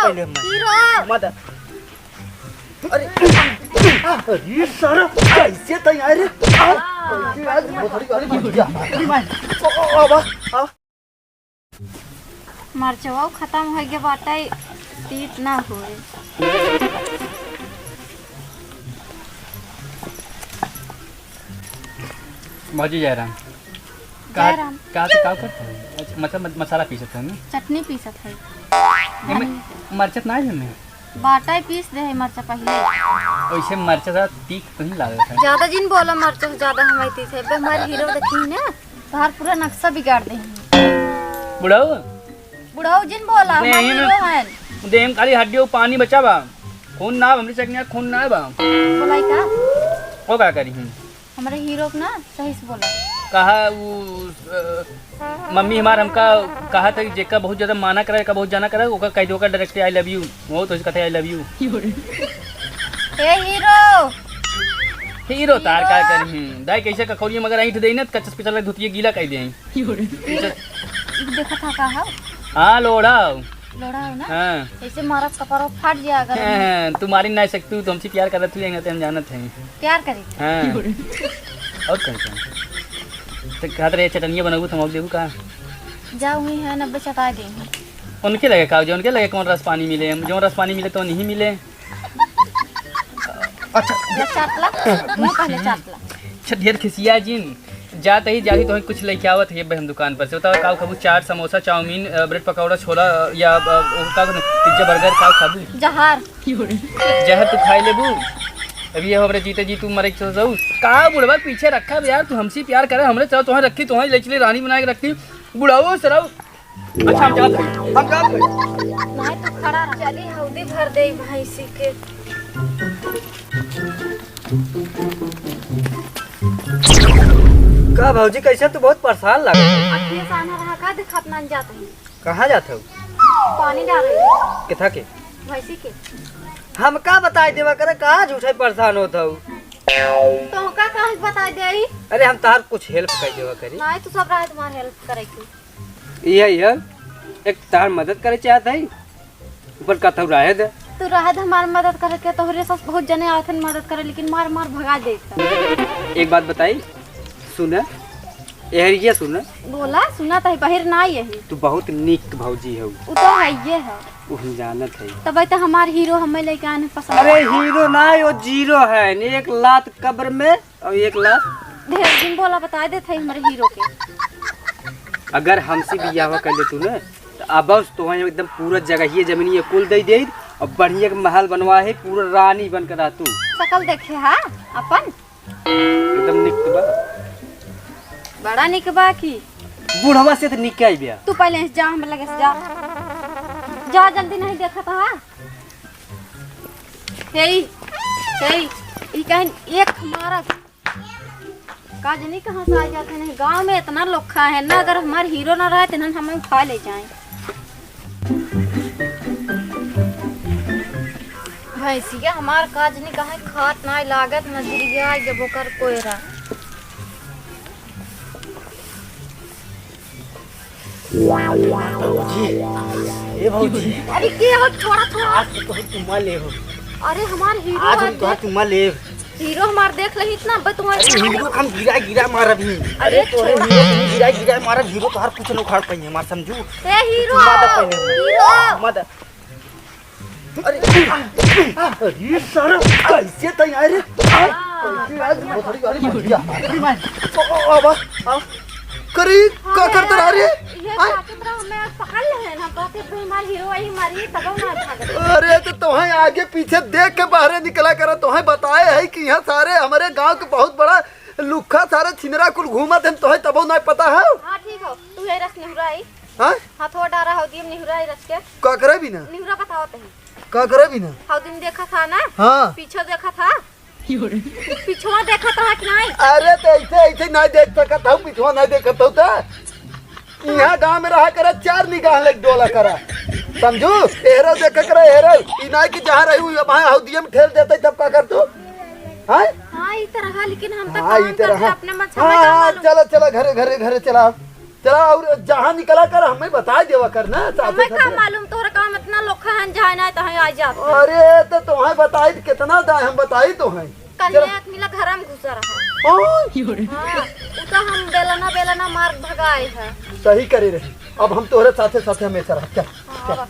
पहले हीरो मदद। अरे अरे सारा कैसे तैयार है? कैसे आज मोटरी गाड़ी बच गया? मरचवा खत्म हो गया बाटे तीत ना होए। मौजी जयराम जयराम का करते हैं? मतलब मसाला पीसत है ना? चटनी पीसत है। मरचत ना है में बाटा पीस दे है मरचा पहले। वैसे मरचा ज़्यादा तीख तो नहीं लागत है। ज्यादा जिन बोला मरचा ज्यादा हमारी तीस है। हमारे हीरो देखी ना तार पूरा नक्शा बिगाड़ दे। बुढ़ाओ बुढ़ाऊ जिन बोला हमारे हीरो है। देम खाली हड्डियों पानी बचा बा खून ना हमरी चकनिया खून ना बा बोलाई का ओ का करी हूं हमारे हीरो को ना सही से बोला। कहा वो मम्मी हमार हमका कहा था कि जेका बहुत ज्यादा माना करे का बहुत जाना करे ओका कह दो का डायरेक्ट आई लव यू वो तो कहते I love you. A hero hero तार का करी दाई कैसे कखौरी मगर आई दे ना कच्चस पिचल धुतिए गीला कह दे देखा था कहा हां लोड़ा लोड़ा है ना। हां ऐसे मारा कपड़ा फाट जाए अगर तू मारी नहीं सकती तो हमसे प्यार करत तू हम जानत हैं प्यार करी। हां और कौन तो कहत रहे चटनिया बनाऊ तो हम देखू का जाओ ही है 90 चटा दे उनके लगे खाओ जो उनके लगे कौन रस पानी मिले जो रस पानी मिले तो नहीं मिले। अच्छा चाटला मैं पहले चाटला अच्छा ढेर खिसिया जिन जाते ही जाही तो कुछ लेके आवत है हम दुकान पर से बताओ काऊ खाबू चाट समोसा चाउमीन ब्रेड पकौड़ा छोला या पिज्जा बर्गर काऊ खाबू जहर जहर तू खाई लेबू अभी हमरे जीते जी तू मरे जाऊ का बुढ़वा पीछे रखा यार तू हमसे प्यार करे हमरे चलो तुम्हें रखी तुम्हें ले चले रानी बना के रखती बुढ़ाओ सराऊ। अच्छा हम जाते हम काम नहीं तू खड़ा रह चली हौदी भर दे भैंसी के। का भौजी कैसे तू बहुत परेशान लग अखियां साना रहा का दिखात मान जाते हैं। कहाँ जाते हो? पानी डाल रही किथा के भैंसी के हम का बताए देवा करे कहाँ झूठे परेशान होता हूँ तो का कहां बता दे। अरे हम तार कुछ हेल्प कर देवा करी नहीं तू सब रहा तुम्हारी हेल्प करे की ये एक तार मदद करे चाहत है ऊपर कथौ रहे दे तू रहा हमारी मदद करे के तोहरे साथ बहुत जने आथन मदद करे लेकिन मार मार भगा देता। एक बात बताई सुन एहरिया सुन बोला सुना तो बाहर ना यही तू बहुत निक भौजी है वो तो है ये है वो हम जानत है तब तो हमार हीरो हमें लेके आने पसंद। अरे हीरो ना वो जीरो है एक लात कब्र में और एक लात ढेर दिन बोला बता दे थे हमारे हीरो के अगर हमसे बियाह कर ले तू ना तो अब तो एकदम पूरा जगह ये जमीन ये कुल दे दे और बढ़िया महल बनवा है पूरा रानी बनकर आ तू शकल देखे हा अपन एकदम निक बा बड़ा निक बा की बूढ़वा से तो निक आई बिया तू पहले जा हम लगे से जा जा जल्दी नहीं देखा था। हे ई कहीं एक हमारा काज नहीं कहाँ से आ जाते नहीं गांव में इतना लोग खा है ना अगर हमारे हीरो ना रहे तो हमें उठा ले जाए। भैंसिया हमार काज नहीं कहाँ खात ना लागत नजरिया जब ओकर कोयरा ए भौजी अरे के हो छोड़ा छोड़ा आज तो तुम ले हो अरे हमार हीरो आज तो तुम ले हीरो हमार देख ले इतना तुम्हारे हीरो हम गिरा मारा भी अरे तोरे हीरो गिरा मारा हीरो तो हर कुछ न उखाड़ पाई मार समझू ए हीरो मदद अरे अरे सारा कैसे तैयार है कैसे आज मोटरी गाड़ी बच गया अब करी का करते रह रही ये ताकत रहा मैं पकड़ ले ना बाकी पे हमार हीरो आई मारी तब ना भाग। अरे तो तुम्हें आगे पीछे देख के बाहर निकला करा तुम्हें बताए है कि यहाँ सारे हमारे गांव के बहुत बड़ा लुखा सारे छिनरा कुल घूमत हैं तुम्हें तब नहीं पता है। हां ठीक हो तू है रस निहुराई हां हाथों डारा हो दिम निहुराई रस के का करे भी ना निहुरा बताओ तही का करे भी ना हाउ दिन देखा था ना हां पीछे देखा था पिछवा देखा था कि नहीं। अरे तो ऐसे नहीं देख सकता हूँ पिछवा नहीं देखता हूँ तो यहाँ गांव में रहा करा 4 निगाह लग डोला करा समझू एहरो देख करे एहरो इनाई की जहाँ रही हुई वहाँ हौदिये में ठेल देते तब का कर तू हां हां ई तरह लेकिन हम तो हाँ, काम करते अपने मन समझ हाँ चलो चलो घरे चला चला और जहाँ निकला कर हमें बता देवा करना हमें का मालूम तोहरा काम में इतना लोखा है जहाँ ना तहाँ आ जाते अरे तो तुम्हें बताई कितना दाए हम बताई तो हैं कल एक मिला घर में घुसा रहा हाँ, उ तो हम बेलना मार भगाए है सही करे रही अब हम तोहरे साथे साथे हमेशा रह चल हाँ,